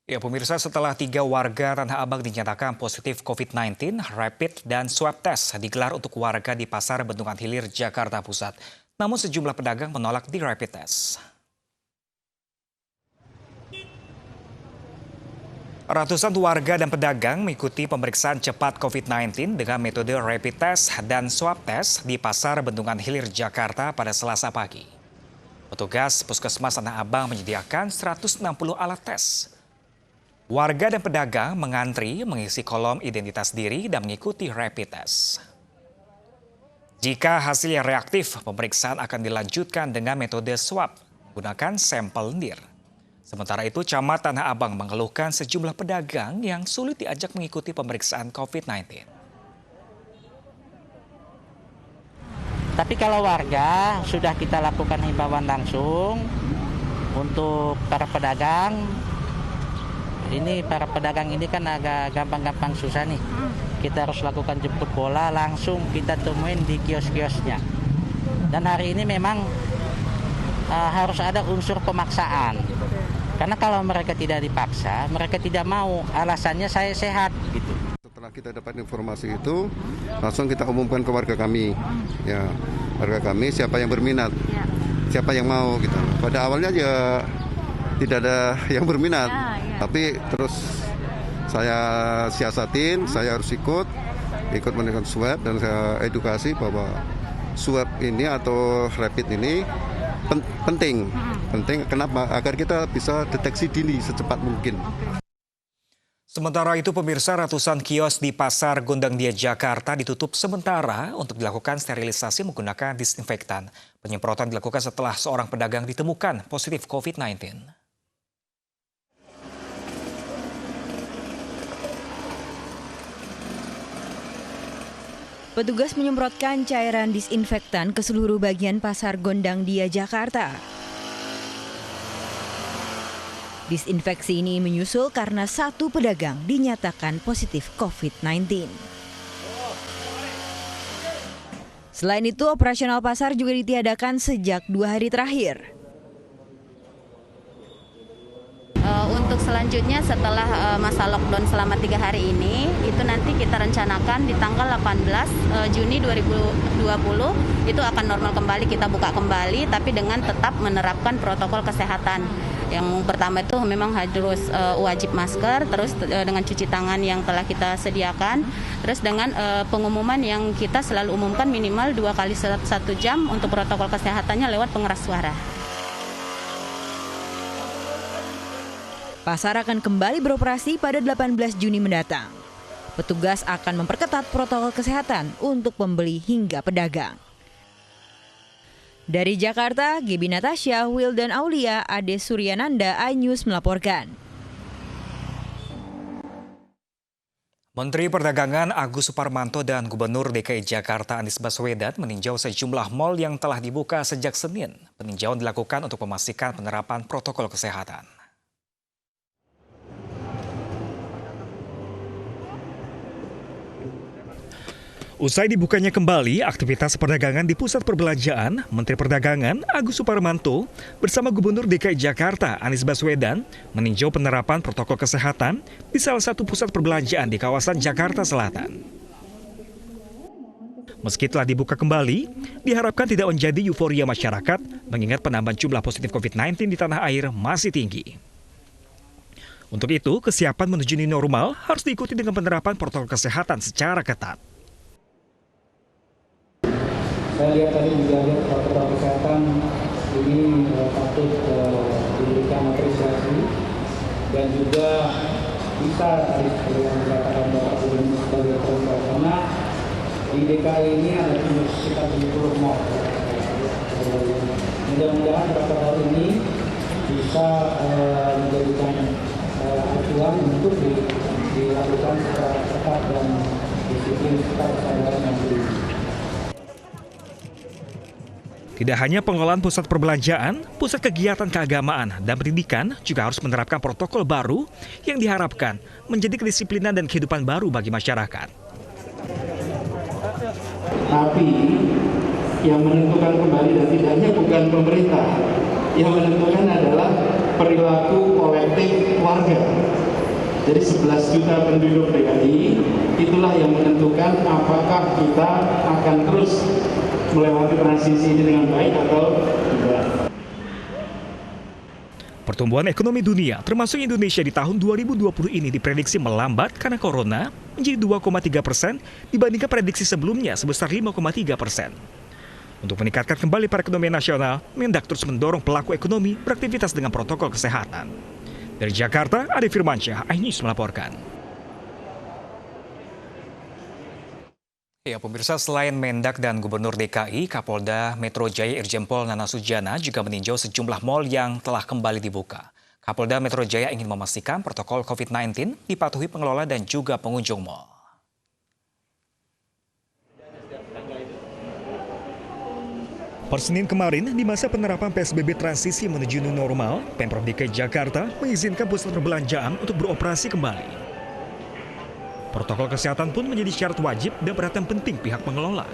Ya, pemirsa, setelah 3 warga Tanah Abang dinyatakan positif COVID-19, rapid dan swab test digelar untuk warga di Pasar Bendungan Hilir, Jakarta Pusat. Namun sejumlah pedagang menolak di rapid test. Ratusan warga dan pedagang mengikuti pemeriksaan cepat COVID-19 dengan metode rapid test dan swab test di Pasar Bendungan Hilir, Jakarta pada Selasa pagi. Petugas Puskesmas Tanah Abang menyediakan 160 alat tes. Warga dan pedagang mengantri mengisi kolom identitas diri dan mengikuti rapid test. Jika hasilnya reaktif, pemeriksaan akan dilanjutkan dengan metode swab menggunakan sampel lendir. Sementara itu, Camat Tanah Abang mengeluhkan sejumlah pedagang yang sulit diajak mengikuti pemeriksaan COVID-19. Tapi kalau warga sudah kita lakukan himbauan langsung untuk para pedagang. Ini para pedagang ini kan agak gampang-gampang susah nih. Kita harus lakukan jemput bola, langsung kita temuin di kios-kiosnya. Dan hari ini memang harus ada unsur pemaksaan. Karena kalau mereka tidak dipaksa, mereka tidak mau. Alasannya saya sehat gitu. Setelah kita dapat informasi itu, langsung kita umumkan ke warga kami. Ya, warga kami siapa yang berminat, siapa yang mau gitu. Pada awalnya ya tidak ada yang berminat, tapi terus saya siasatin, saya harus ikut melakukan swab dan saya edukasi bahwa swab ini atau rapid ini penting. Kenapa? Agar kita bisa deteksi dini secepat mungkin. Sementara itu, pemirsa, ratusan kios di Pasar Gondangdia, Jakarta ditutup sementara untuk dilakukan sterilisasi menggunakan disinfektan. Penyemprotan dilakukan setelah seorang pedagang ditemukan positif COVID-19. Petugas menyemprotkan cairan disinfektan ke seluruh bagian Pasar Gondangdia, Jakarta. Disinfeksi ini menyusul karena satu pedagang dinyatakan positif COVID-19. Selain itu, operasional pasar juga ditiadakan sejak 2 hari terakhir. Untuk selanjutnya setelah masa lockdown selama 3 hari ini, itu nanti kita rencanakan di tanggal 18 Juni 2020 itu akan normal kembali, kita buka kembali tapi dengan tetap menerapkan protokol kesehatan. Yang pertama itu memang harus wajib masker, terus dengan cuci tangan yang telah kita sediakan, terus dengan pengumuman yang kita selalu umumkan minimal 2 kali 1 jam untuk protokol kesehatannya lewat pengeras suara. Pasar akan kembali beroperasi pada 18 Juni mendatang. Petugas akan memperketat protokol kesehatan untuk pembeli hingga pedagang. Dari Jakarta, Gibi Natasha, Wildan Aulia, Ade Suryananda, iNews melaporkan. Menteri Perdagangan Agus Suparmanto dan Gubernur DKI Jakarta Anies Baswedan meninjau sejumlah mal yang telah dibuka sejak Senin. Peninjauan dilakukan untuk memastikan penerapan protokol kesehatan. Usai dibukanya kembali aktivitas perdagangan di pusat perbelanjaan, Menteri Perdagangan Agus Suparmanto bersama Gubernur DKI Jakarta Anies Baswedan meninjau penerapan protokol kesehatan di salah satu pusat perbelanjaan di kawasan Jakarta Selatan. Meski telah dibuka kembali, diharapkan tidak menjadi euforia masyarakat mengingat penambahan jumlah positif COVID-19 di tanah air masih tinggi. Untuk itu, kesiapan menuju new normal harus diikuti dengan penerapan protokol kesehatan secara ketat. Saya lihat tadi juga lihat protokol kesehatan ini patut diberikan apresiasi dan juga bisa tadi seperti yang dikatakan Bapak Gubernur sebagai contoh, karena di DKI ini ada sekitar 70 mall. Mudah-mudahan protokol ini bisa menjadikan acuan untuk dilakukan secara ketat dan disiplin serta kesadaran yang tinggi. Tidak hanya pengelolaan pusat perbelanjaan, pusat kegiatan keagamaan dan pendidikan juga harus menerapkan protokol baru yang diharapkan menjadi kedisiplinan dan kehidupan baru bagi masyarakat. Tapi yang menentukan kembali dan tidaknya bukan pemerintah, yang menentukan adalah perilaku kolektif warga. Jadi 11 juta penduduk DKI itulah yang menentukan apakah kita akan terus melewati transisi ini dengan baik atau tidak. Pertumbuhan ekonomi dunia, termasuk Indonesia di tahun 2020 ini diprediksi melambat karena corona menjadi 2,3% dibandingkan prediksi sebelumnya sebesar 5,3%. Untuk meningkatkan kembali perekonomian nasional, Mendak terus mendorong pelaku ekonomi beraktivitas dengan protokol kesehatan. Dari Jakarta, Adi Firmansyah, iNews melaporkan. Ya, pemirsa, selain Mendak dan Gubernur DKI, Kapolda Metro Jaya Irjen Pol Nana Sujana juga meninjau sejumlah mal yang telah kembali dibuka. Kapolda Metro Jaya ingin memastikan protokol COVID-19 dipatuhi pengelola dan juga pengunjung mal. Per Senin kemarin, di masa penerapan PSBB transisi menuju new normal, Pemprov DKI Jakarta mengizinkan pusat perbelanjaan untuk beroperasi kembali. Protokol kesehatan pun menjadi syarat wajib dan perhatian penting pihak pengelola.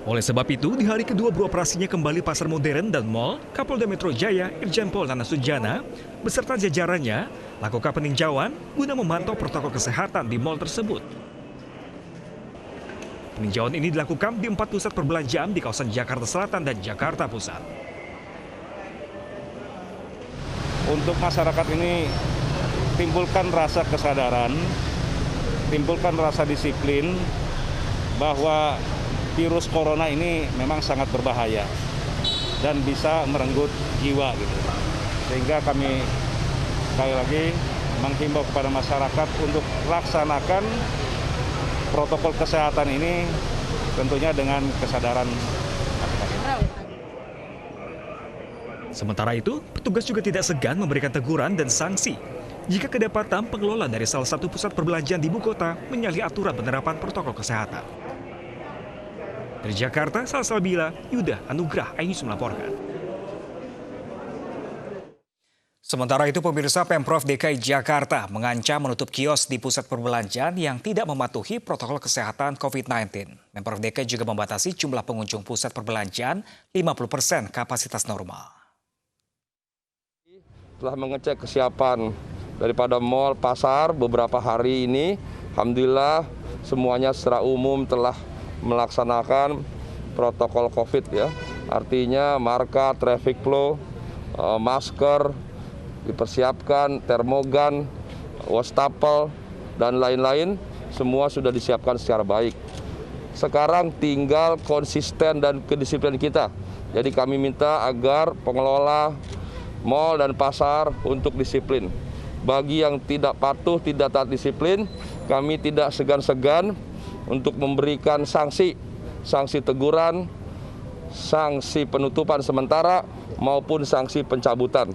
Oleh sebab itu, di hari kedua beroperasinya kembali pasar modern dan mal, Kapolda Metro Jaya Irjen Pol Nana Sujana beserta jajarannya lakukan peninjauan guna memantau protokol kesehatan di mal tersebut. Peninjauan ini dilakukan di 4 pusat perbelanjaan di kawasan Jakarta Selatan dan Jakarta Pusat. Untuk masyarakat ini timbulkan rasa kesadaran, timbulkan rasa disiplin bahwa virus corona ini memang sangat berbahaya dan bisa merenggut jiwa gitu. Sehingga kami sekali lagi menghimbau kepada masyarakat untuk laksanakan protokol kesehatan ini tentunya dengan kesadaran masing-masing. Sementara itu, petugas juga tidak segan memberikan teguran dan sanksi jika kedapatan pengelola dari salah satu pusat perbelanjaan di ibu kota menyalahi aturan penerapan protokol kesehatan. Dari Jakarta, Salsabila, Yuda Anugrah, iNews melaporkan. Sementara itu, pemirsa, Pemprov DKI Jakarta mengancam menutup kios di pusat perbelanjaan yang tidak mematuhi protokol kesehatan COVID-19. Pemprov DKI juga membatasi jumlah pengunjung pusat perbelanjaan 50% kapasitas normal. Telah mengecek kesiapan daripada mal, pasar beberapa hari ini. Alhamdulillah semuanya secara umum telah melaksanakan protokol COVID ya. Artinya marka, traffic flow, masker, dipersiapkan, termogan, wastafel, dan lain-lain, semua sudah disiapkan secara baik. Sekarang tinggal konsisten dan kedisiplinan kita. Jadi kami minta agar pengelola mal dan pasar untuk disiplin. Bagi yang tidak patuh, tidak taat disiplin, kami tidak segan-segan untuk memberikan sanksi teguran, sanksi penutupan sementara, maupun sanksi pencabutan.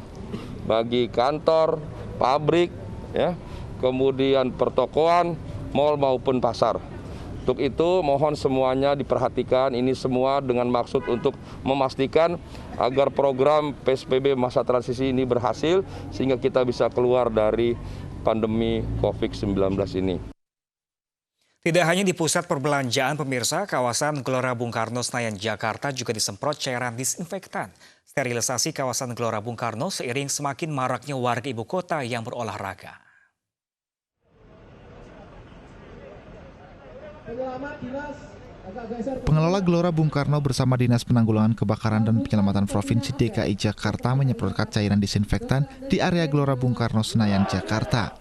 Bagi kantor, pabrik, ya, kemudian pertokoan, mal maupun pasar. Untuk itu mohon semuanya diperhatikan, ini semua dengan maksud untuk memastikan agar program PSBB masa transisi ini berhasil sehingga kita bisa keluar dari pandemi COVID-19 ini. Tidak hanya di pusat perbelanjaan, pemirsa, kawasan Gelora Bung Karno Senayan Jakarta juga disemprot cairan disinfektan. Sterilisasi kawasan Gelora Bung Karno seiring semakin maraknya warga ibu kota yang berolahraga. Pengelola Gelora Bung Karno bersama Dinas Penanggulangan Kebakaran dan Penyelamatan Provinsi DKI Jakarta menyemprotkan cairan disinfektan di area Gelora Bung Karno Senayan Jakarta.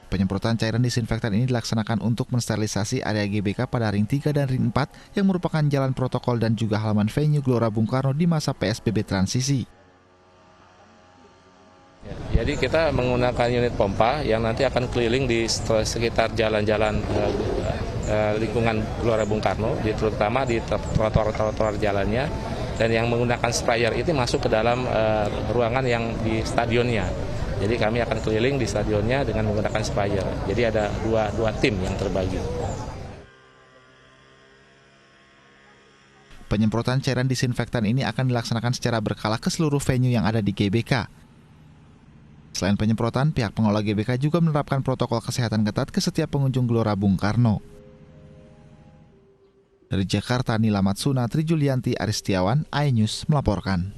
Penyemprotan cairan disinfektan ini dilaksanakan untuk mensterilisasi area GBK pada ring 3 dan ring 4 yang merupakan jalan protokol dan juga halaman venue Gelora Bung Karno di masa PSBB transisi. Jadi kita menggunakan unit pompa yang nanti akan keliling di sekitar jalan-jalan lingkungan Gelora Bung Karno, terutama di trotoar-trotoar jalannya, dan yang menggunakan sprayer itu masuk ke dalam ruangan yang di stadionnya. Jadi kami akan keliling di stadionnya dengan menggunakan sprayer. Jadi ada dua tim yang terbagi. Penyemprotan cairan disinfektan ini akan dilaksanakan secara berkala ke seluruh venue yang ada di GBK. Selain penyemprotan, pihak pengelola GBK juga menerapkan protokol kesehatan ketat ke setiap pengunjung Gelora Bung Karno. Dari Jakarta, Nila Matsuna, Tri Julianti, Aristiawan, iNews melaporkan.